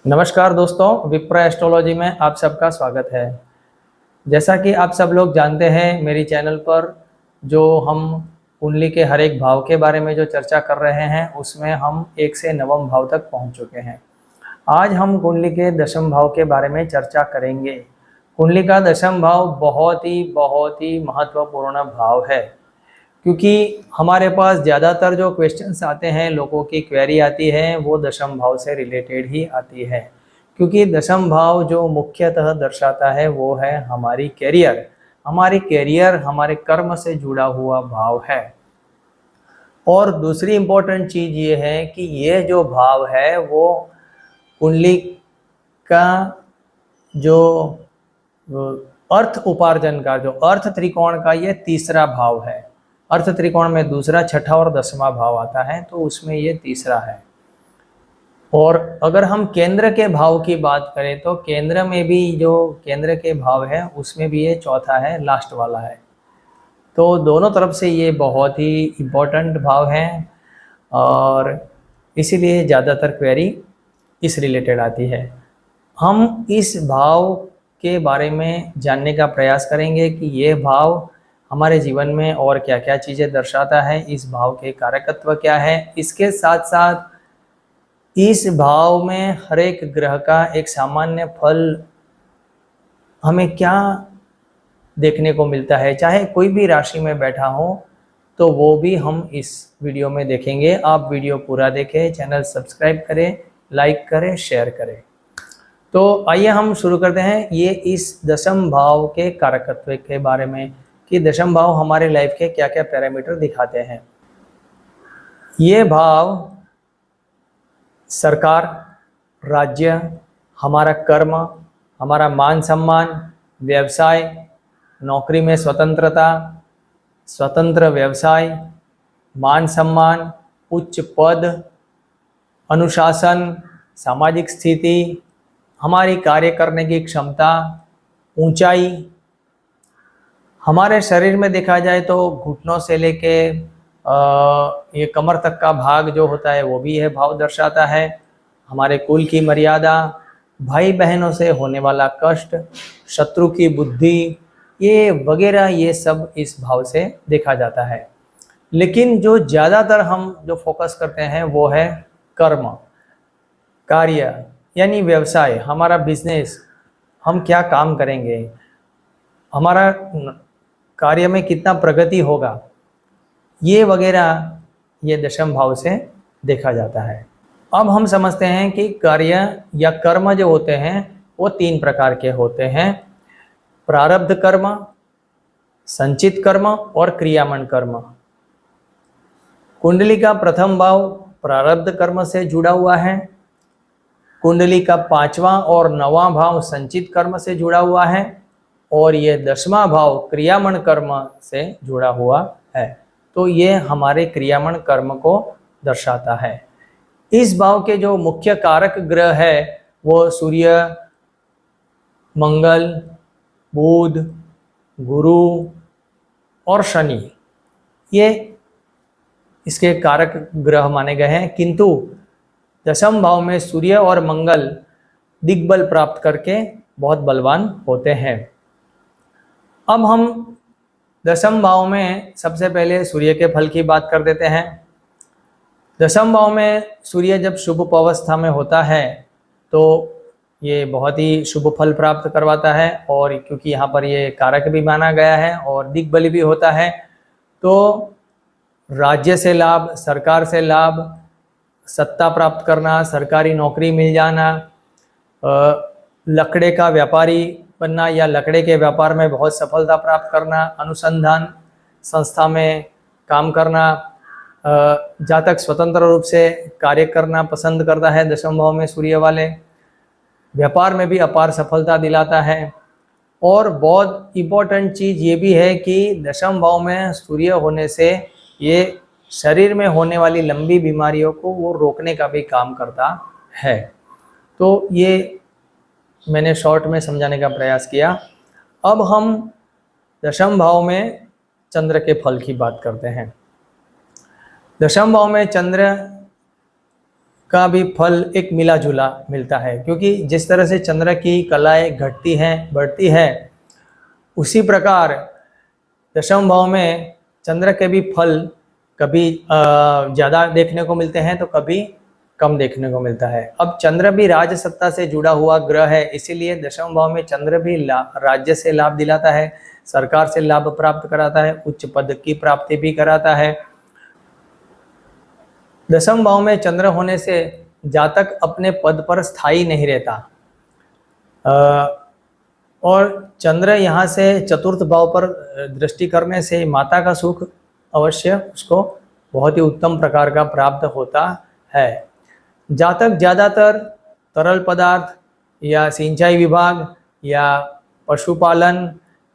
नमस्कार दोस्तों, विप्रा एस्ट्रोलॉजी में आप सबका स्वागत है। जैसा कि आप सब लोग जानते हैं, मेरी चैनल पर जो हम कुंडली के हर एक भाव के बारे में जो चर्चा कर रहे हैं उसमें हम 1 से 9वें भाव तक पहुंच चुके हैं। आज हम कुंडली के 10वें भाव के बारे में चर्चा करेंगे। कुंडली का 10वां भाव बहुत ही महत्वपूर्ण भाव है, क्योंकि हमारे पास ज़्यादातर जो क्वेश्चंस आते हैं, लोगों की क्वेरी आती है, वो 10वें भाव से रिलेटेड ही आती है। क्योंकि 10वां भाव जो मुख्यतः दर्शाता है वो है हमारी कैरियर, हमारे कर्म से जुड़ा हुआ भाव है। और दूसरी इम्पोर्टेंट चीज़ ये है कि ये जो भाव है वो कुंडली का जो अर्थ उपार्जन का, जो अर्थ त्रिकोण का ये तीसरा भाव है। अर्थ त्रिकोण में दूसरा, छठा और 10वां भाव आता है, तो उसमें ये तीसरा है। और अगर हम केंद्र के भाव की बात करें तो केंद्र में भी जो केंद्र के भाव है उसमें भी ये चौथा है, लास्ट वाला है। तो दोनों तरफ से ये बहुत ही इम्पोर्टेंट भाव है और इसीलिए ज़्यादातर क्वेरी इस रिलेटेड आती है। हम इस भाव के बारे में जानने का प्रयास करेंगे कि ये भाव हमारे जीवन में और क्या क्या चीज़ें दर्शाता है, इस भाव के कारकत्व क्या है। इसके साथ साथ इस भाव में हर एक ग्रह का एक सामान्य फल हमें क्या देखने को मिलता है, चाहे कोई भी राशि में बैठा हो, तो वो भी हम इस वीडियो में देखेंगे। आप वीडियो पूरा देखें, चैनल सब्सक्राइब करें, लाइक करें, शेयर करें। तो आइए हम शुरू करते हैं ये इस 10वें भाव के कारकत्व के बारे में कि 10वां भाव हमारे लाइफ के क्या क्या पैरामीटर दिखाते हैं। ये भाव सरकार, राज्य, हमारा कर्म, हमारा मान सम्मान, व्यवसाय, नौकरी में स्वतंत्रता, स्वतंत्र व्यवसाय, मान सम्मान, उच्च पद, अनुशासन, सामाजिक स्थिति, हमारी कार्य करने की क्षमता, ऊंचाई, हमारे शरीर में देखा जाए तो घुटनों से लेके ये कमर तक का भाग जो होता है वो भी यह भाव दर्शाता है। हमारे कुल की मर्यादा, भाई बहनों से होने वाला कष्ट, शत्रु की बुद्धि, ये वगैरह, ये सब इस भाव से देखा जाता है। लेकिन जो ज़्यादातर हम जो फोकस करते हैं वो है कर्म, कार्य यानी व्यवसाय, हमारा बिजनेस, हम क्या काम करेंगे, हमारा कार्य में कितना प्रगति होगा, ये वगैरह ये 10वें भाव से देखा जाता है। अब हम समझते हैं कि कार्य या कर्म जो होते हैं वो 3 प्रकार के होते हैं: प्रारब्ध कर्म, संचित कर्म और क्रियामण कर्म। कुंडली का प्रथम भाव प्रारब्ध कर्म से जुड़ा हुआ है, कुंडली का 5वां और 9वां भाव संचित कर्म से जुड़ा हुआ है और ये 10वां भाव क्रियामण कर्म से जुड़ा हुआ है। तो ये हमारे क्रियामण कर्म को दर्शाता है। इस भाव के जो मुख्य कारक ग्रह है वो सूर्य, मंगल, बुध, गुरु और शनि, ये इसके कारक ग्रह माने गए हैं। किंतु 10वें भाव में सूर्य और मंगल दिग्बल प्राप्त करके बहुत बलवान होते हैं। अब हम 10वें भाव में सबसे पहले सूर्य के फल की बात कर देते हैं। 10वें भाव में सूर्य जब शुभ अवस्था में होता है तो ये बहुत ही शुभ फल प्राप्त करवाता है, और क्योंकि यहाँ पर ये कारक भी माना गया है और दिग्बली भी होता है, तो राज्य से लाभ, सरकार से लाभ, सत्ता प्राप्त करना, सरकारी नौकरी मिल जाना, लकड़े का व्यापारी बनना या लकड़े के व्यापार में बहुत सफलता प्राप्त करना, अनुसंधान संस्था में काम करना, जातक स्वतंत्र रूप से कार्य करना पसंद करता है 10वें भाव में सूर्य वाले, व्यापार में भी अपार सफलता दिलाता है। और बहुत इम्पोर्टेंट चीज़ ये भी है कि 10वें भाव में सूर्य होने से ये शरीर में होने वाली लंबी बीमारियों को वो रोकने का भी काम करता है। तो ये मैंने शॉर्ट में समझाने का प्रयास किया। अब हम 10वें भाव में चंद्र के फल की बात करते हैं। 10वें भाव में चंद्र का भी फल एक मिला जुला मिलता है, क्योंकि जिस तरह से चंद्र की कलाएं घटती हैं बढ़ती है, उसी प्रकार दशम भाव में चंद्र के भी फल कभी ज़्यादा देखने को मिलते हैं तो कभी कम देखने को मिलता है। अब चंद्र भी राज सत्ता से जुड़ा हुआ ग्रह है, इसीलिए दशम भाव में चंद्र भी राज्य से लाभ दिलाता है, सरकार से लाभ प्राप्त कराता है, उच्च पद की प्राप्ति भी कराता है। दशम भाव में चंद्र होने से जातक अपने पद पर स्थायी नहीं रहता, और चंद्र यहाँ से चतुर्थ भाव पर दृष्टि करने से माता का सुख अवश्य उसको बहुत ही उत्तम प्रकार का प्राप्त होता है। जातक ज़्यादातर तरल पदार्थ या सिंचाई विभाग या पशुपालन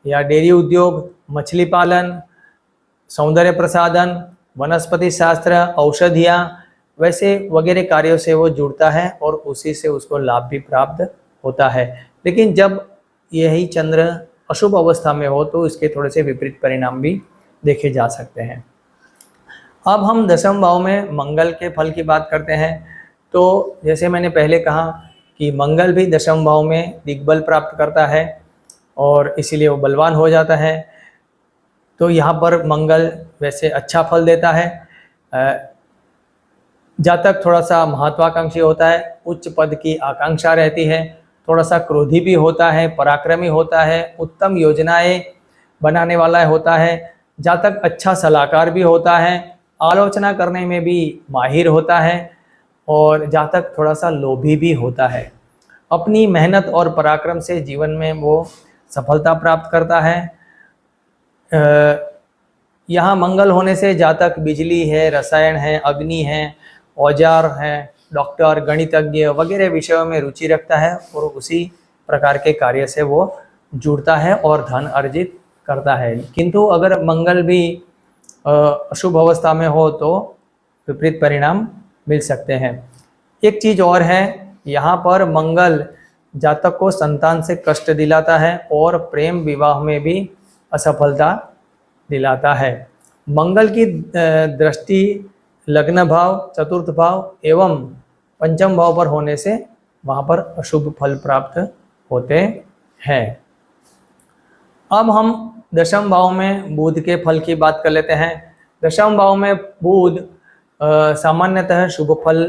या डेयरी उद्योग, मछली पालन, सौंदर्य प्रसाधन, वनस्पति शास्त्र, औषधियाँ, वैसे वगैरह कार्यों से वो जुड़ता है और उसी से उसको लाभ भी प्राप्त होता है। लेकिन जब यही चंद्र अशुभ अवस्था में हो तो इसके थोड़े से विपरीत परिणाम भी देखे जा सकते हैं। अब हम दशम भाव में मंगल के फल की बात करते हैं। तो जैसे मैंने पहले कहा कि मंगल भी दशम भाव में दिग्बल प्राप्त करता है और इसीलिए वो बलवान हो जाता है। तो यहाँ पर मंगल वैसे अच्छा फल देता है। जातक थोड़ा सा महत्वाकांक्षी होता है, उच्च पद की आकांक्षा रहती है, थोड़ा सा क्रोधी भी होता है, पराक्रमी होता है, उत्तम योजनाएं बनाने वाला होता है। जातक अच्छा सलाहकार भी होता है, आलोचना करने में भी माहिर होता है, और जातक थोड़ा सा लोभी भी होता है। अपनी मेहनत और पराक्रम से जीवन में वो सफलता प्राप्त करता है। यहाँ मंगल होने से जातक बिजली है, रसायन है, अग्नि है, औजार हैं, डॉक्टर, गणितज्ञ वगैरह विषयों में रुचि रखता है और उसी प्रकार के कार्य से वो जुड़ता है और धन अर्जित करता है। किंतु अगर मंगल भी अशुभ अवस्था में हो तो विपरीत परिणाम मिल सकते हैं। एक चीज़ और है, यहाँ पर मंगल जातक को संतान से कष्ट दिलाता है और प्रेम विवाह में भी असफलता दिलाता है। मंगल की दृष्टि लग्न भाव, चतुर्थ भाव एवं पंचम भाव पर होने से वहाँ पर अशुभ फल प्राप्त होते हैं। अब हम दशम भाव में बुध के फल की बात कर लेते हैं। दशम भाव में बुध सामान्यतः शुभ फल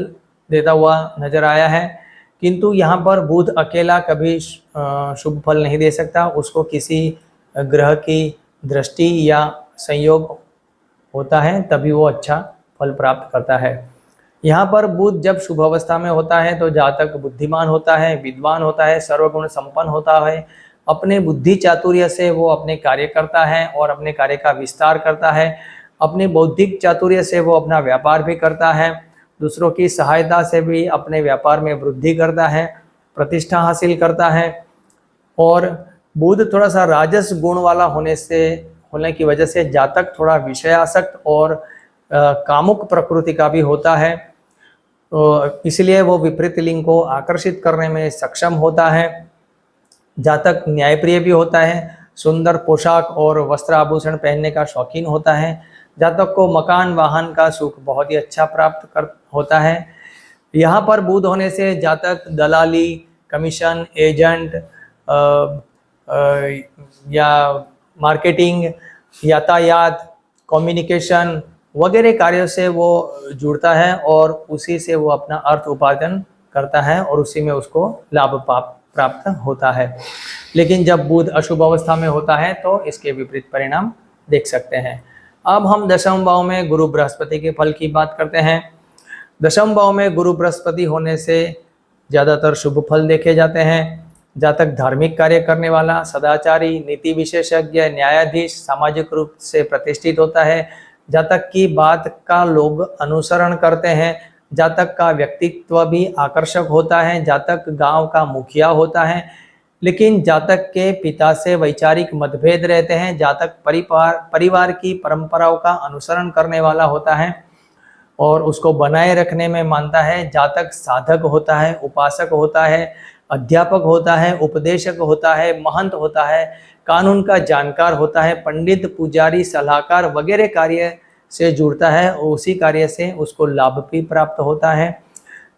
देता हुआ नजर आया है, किंतु यहाँ पर बुध अकेला कभी शुभ फल नहीं दे सकता, उसको किसी ग्रह की दृष्टि या संयोग होता है तभी वो अच्छा फल प्राप्त करता है। यहाँ पर बुध जब शुभ अवस्था में होता है तो जातक बुद्धिमान होता है, विद्वान होता है, सर्वगुण संपन्न होता है। अपने बुद्धि चातुर्य से वो अपने कार्य करता है और अपने कार्य का विस्तार करता है। अपने बौद्धिक चातुर्य से वो अपना व्यापार भी करता है, दूसरों की सहायता से भी अपने व्यापार में वृद्धि करता है, प्रतिष्ठा हासिल करता है। और बुध थोड़ा सा राजस गुण वाला होने की वजह से जातक थोड़ा विषयासक्त और कामुक प्रकृति का भी होता है, तो इसलिए वो विपरीत लिंग को आकर्षित करने में सक्षम होता है। जातक न्यायप्रिय भी होता है, सुंदर पोशाक और वस्त्र आभूषण पहनने का शौकीन होता है। जातक को मकान वाहन का सुख बहुत ही अच्छा प्राप्त होता है। यहाँ पर बुध होने से जातक दलाली, कमीशन, एजेंट या मार्केटिंग, यातायात, कम्युनिकेशन वगैरह कार्यों से वो जुड़ता है और उसी से वो अपना अर्थ उपार्जन करता है और उसी में उसको लाभ प्राप्त होता है। लेकिन जब बुध अशुभ अवस्था में होता है तो इसके विपरीत परिणाम देख सकते हैं। अब हम दशम भाव में गुरु बृहस्पति के फल की बात करते हैं। दशम भाव में गुरु बृहस्पति होने से ज़्यादातर शुभ फल देखे जाते हैं। जातक धार्मिक कार्य करने वाला, सदाचारी, नीति विशेषज्ञ, न्यायाधीश, सामाजिक रूप से प्रतिष्ठित होता है। जातक की बात का लोग अनुसरण करते हैं। जातक का व्यक्तित्व भी आकर्षक होता है। जातक गांव का मुखिया होता है, लेकिन जातक के पिता से वैचारिक मतभेद रहते हैं। जातक परिवार की परंपराओं का अनुसरण करने वाला होता है और उसको बनाए रखने में मानता है। जातक साधक होता है, उपासक होता है, अध्यापक होता है, उपदेशक होता है, महंत होता है, कानून का जानकार होता है, पंडित, पुजारी, सलाहकार वगैरह कार्य से जुड़ता है और उसी कार्य से उसको लाभ भी प्राप्त होता है।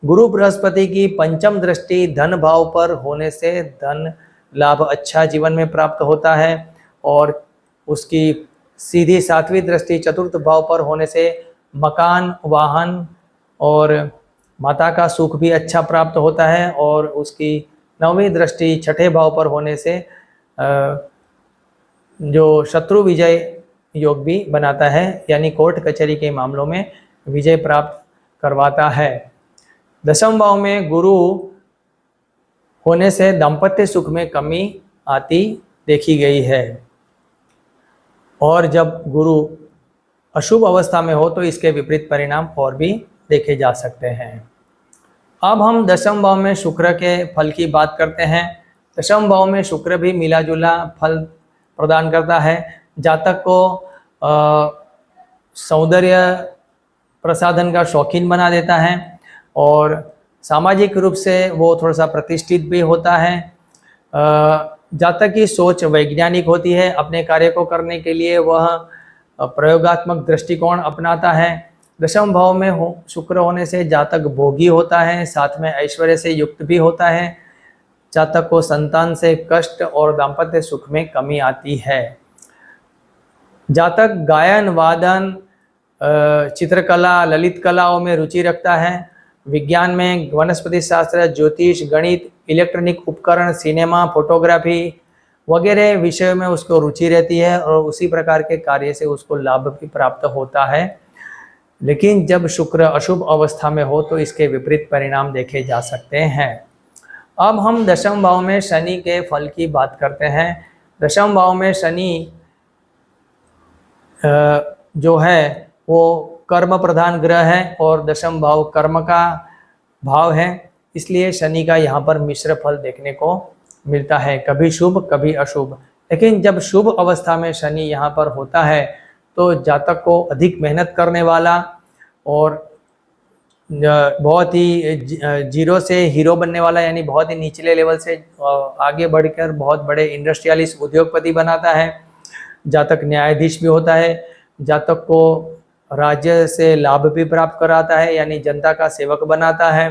गुरु बृहस्पति की पंचम दृष्टि धन भाव पर होने से धन लाभ अच्छा जीवन में प्राप्त होता है, और उसकी सीधी सातवीं दृष्टि चतुर्थ भाव पर होने से मकान, वाहन और माता का सुख भी अच्छा प्राप्त होता है। और उसकी नौवीं दृष्टि छठे भाव पर होने से जो शत्रु विजय योग भी बनाता है, यानी कोर्ट कचहरी के मामलों में विजय प्राप्त करवाता है। दशम भाव में गुरु होने से दाम्पत्य सुख में कमी आती देखी गई है, और जब गुरु अशुभ अवस्था में हो तो इसके विपरीत परिणाम और भी देखे जा सकते हैं। अब हम दशम भाव में शुक्र के फल की बात करते हैं। दशम भाव में शुक्र भी मिला जुला फल प्रदान करता है। जातक को सौंदर्य प्रसाधन का शौकीन बना देता है, और सामाजिक रूप से वो थोड़ा सा प्रतिष्ठित भी होता है। जातक की सोच वैज्ञानिक होती है। अपने कार्य को करने के लिए वह प्रयोगात्मक दृष्टिकोण अपनाता है। दशम भाव में शुक्र होने से जातक भोगी होता है, साथ में ऐश्वर्य से युक्त भी होता है। जातक को संतान से कष्ट और दाम्पत्य सुख में कमी आती है। जातक गायन, वादन, चित्रकला, ललित कलाओं में रुचि रखता है। विज्ञान में वनस्पति शास्त्र, ज्योतिष, गणित, इलेक्ट्रॉनिक उपकरण, सिनेमा, फोटोग्राफी वगैरह विषयों में उसको रुचि रहती है, और उसी प्रकार के कार्य से उसको लाभ भी प्राप्त होता है। लेकिन जब शुक्र अशुभ अवस्था में हो तो इसके विपरीत परिणाम देखे जा सकते हैं। अब हम दशम भाव में शनि के फल की बात करते हैं। दशम भाव में शनि जो है वो कर्म प्रधान ग्रह है, और दशम भाव कर्म का भाव है, इसलिए शनि का यहाँ पर मिश्र फल देखने को मिलता है, कभी शुभ कभी अशुभ। लेकिन जब शुभ अवस्था में शनि यहाँ पर होता है तो जातक को अधिक मेहनत करने वाला और बहुत ही जीरो से हीरो बनने वाला, यानी बहुत ही निचले लेवल से आगे बढ़कर बहुत बड़े इंडस्ट्रियलिस्ट, उद्योगपति बनाता है। जातक न्यायाधीश भी होता है। जातक को राज्य से लाभ भी प्राप्त कराता है, यानी जनता का सेवक बनाता है,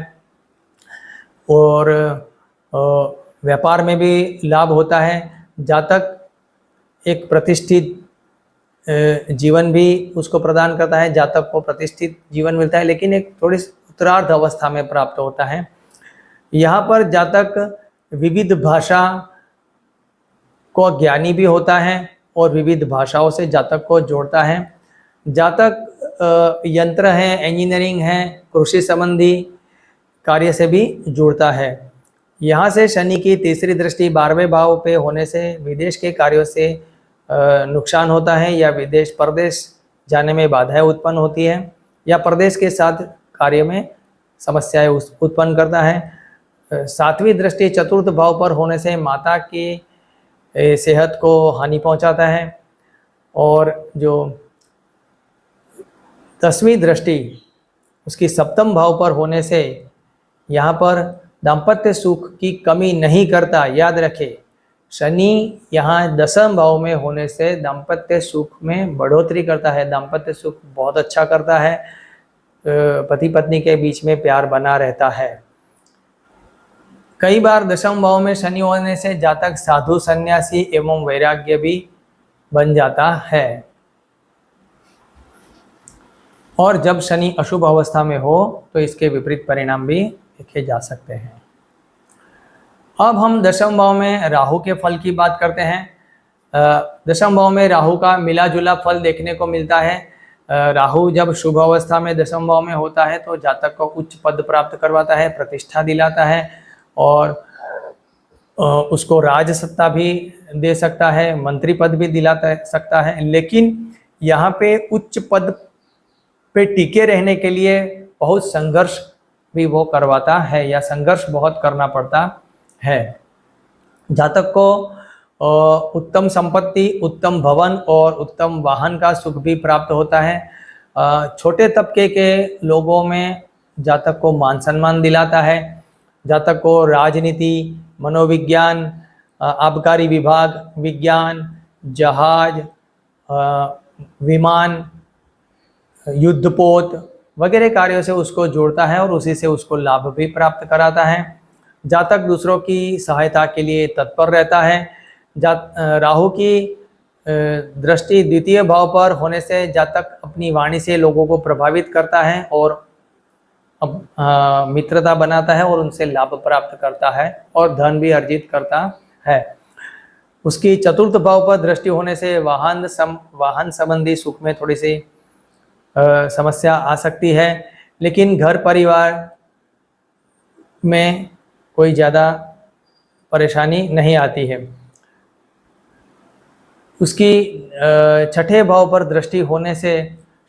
और व्यापार में भी लाभ होता है। जातक एक प्रतिष्ठित जीवन भी उसको प्रदान करता है। जातक को प्रतिष्ठित जीवन मिलता है, लेकिन एक थोड़ी उत्तरार्ध अवस्था में प्राप्त होता है। यहाँ पर जातक विविध भाषा को ज्ञानी भी होता है, और विविध भाषाओं से जातक को जोड़ता है। जातक यंत्र है, इंजीनियरिंग है, कृषि संबंधी कार्य से भी जुड़ता है। यहाँ से शनि की तीसरी दृष्टि 12वें भाव पे होने से विदेश के कार्यों से नुकसान होता है, या विदेश परदेश जाने में बाधाएं उत्पन्न होती है, या प्रदेश के साथ कार्य में समस्याएं उत्पन्न करता है। सातवीं दृष्टि चतुर्थ भाव पर होने से माता की सेहत को हानि पहुंचाता है, और जो 10वीं दृष्टि उसकी सप्तम भाव पर होने से यहाँ पर दाम्पत्य सुख की कमी नहीं करता। याद रखें, शनि यहाँ दशम भाव में होने से दाम्पत्य सुख में बढ़ोतरी करता है, दाम्पत्य सुख बहुत अच्छा करता है, पति पत्नी के बीच में प्यार बना रहता है। कई बार दशम भाव में शनि होने से जातक साधु, सन्यासी एवं वैराग्य भी बन जाता है। और जब शनि अशुभ अवस्था में हो तो इसके विपरीत परिणाम भी देखे जा सकते हैं। अब हम दशम भाव में राहु के फल की बात करते हैं। दशम भाव में राहु का मिला जुला फल देखने को मिलता है। राहु जब शुभ अवस्था में दशम भाव में होता है तो जातक को उच्च पद प्राप्त करवाता है, प्रतिष्ठा दिलाता है, और उसको राज सत्ता भी दे सकता है, मंत्री पद भी दिलाता सकता है। लेकिन यहाँ पे उच्च पद पे टिके रहने के लिए बहुत संघर्ष भी वो करवाता है, या संघर्ष बहुत करना पड़ता है। जातक को उत्तम संपत्ति, उत्तम भवन और उत्तम वाहन का सुख भी प्राप्त होता है। छोटे तबके के लोगों में जातक को मान सम्मान दिलाता है। जातक को राजनीति, मनोविज्ञान, आबकारी विभाग, विज्ञान, जहाज, विमान, युद्धपोत, वगैरह कार्यों से उसको जोड़ता है और उसी से उसको लाभ भी प्राप्त कराता है। जातक दूसरों की सहायता के लिए तत्पर रहता है। राहु की दृष्टि द्वितीय भाव पर होने से जातक अपनी वाणी से लोगों को प्रभावित करता है और मित्रता बनाता है और उनसे लाभ प्राप्त करता है और धन भी अर्जित करता है। उसकी चतुर्थ भाव पर दृष्टि होने से वाहन संबंधी सुख में थोड़ी सी समस्या आ सकती है, लेकिन घर परिवार में कोई ज़्यादा परेशानी नहीं आती है। उसकी छठे भाव पर दृष्टि होने से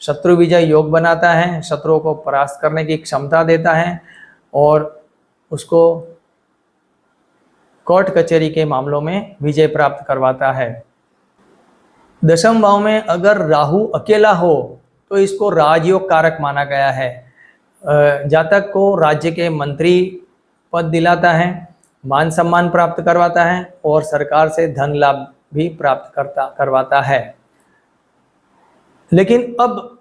शत्रु विजय योग बनाता है, शत्रुओं को परास्त करने की क्षमता देता है और उसको कोर्ट कचहरी के मामलों में विजय प्राप्त करवाता है। दशम भाव में अगर राहु अकेला हो तो इसको राजयोग कारक माना गया है। जातक को राज्य के मंत्री पद दिलाता है, मान सम्मान प्राप्त करवाता है और सरकार से धन लाभ भी प्राप्त करवाता है। लेकिन अब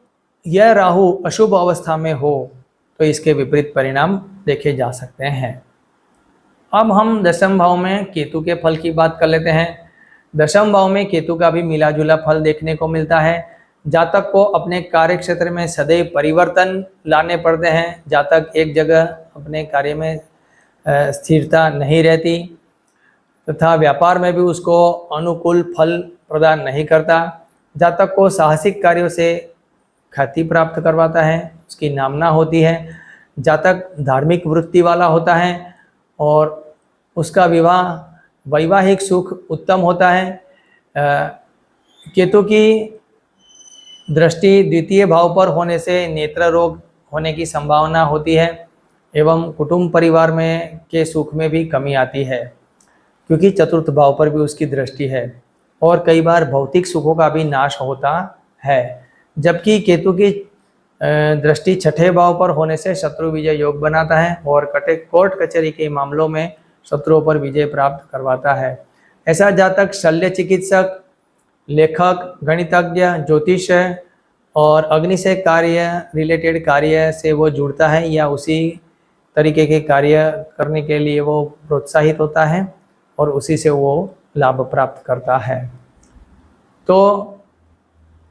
यह राहु अशुभ अवस्था में हो तो इसके विपरीत परिणाम देखे जा सकते हैं। अब हम दशम भाव में केतु के फल की बात कर लेते हैं। दशम भाव में केतु का भी मिला जुला फल देखने को मिलता है। जातक को अपने कार्य क्षेत्र में सदैव परिवर्तन लाने पड़ते हैं। जातक एक जगह अपने कार्य में स्थिरता नहीं रहती तथा व्यापार में भी उसको अनुकूल फल प्रदान नहीं करता। जातक को साहसिक कार्यों से ख्याति प्राप्त करवाता है, उसकी नामना होती है। जातक धार्मिक वृत्ति वाला होता है और उसका वैवाहिक सुख उत्तम होता है। केतु की दृष्टि द्वितीय भाव पर होने से नेत्र रोग होने की संभावना होती है एवं कुटुंब परिवार में के सुख में भी कमी आती है, क्योंकि चतुर्थ भाव पर भी उसकी दृष्टि है और कई बार भौतिक सुखों का भी नाश होता है। जबकि केतु की दृष्टि छठे भाव पर होने से शत्रु विजय योग बनाता है और कोर्ट कचहरी के मामलों में शत्रुओं पर विजय प्राप्त करवाता है। ऐसा जातक शल्य चिकित्सक, लेखक, गणितज्ञ, ज्योतिष और अग्नि से कार्य रिलेटेड कार्य से वो जुड़ता है या उसी तरीके के कार्य करने के लिए वो प्रोत्साहित होता है और उसी से वो लाभ प्राप्त करता है। तो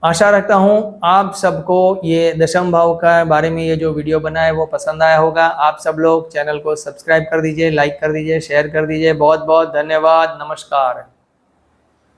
आशा रखता हूँ आप सबको ये दशम भाव का बारे में ये जो वीडियो बना है वो पसंद आया होगा। आप सब लोग चैनल को सब्सक्राइब कर दीजिए, लाइक कर दीजिए, शेयर कर दीजिए। बहुत बहुत धन्यवाद। नमस्कार।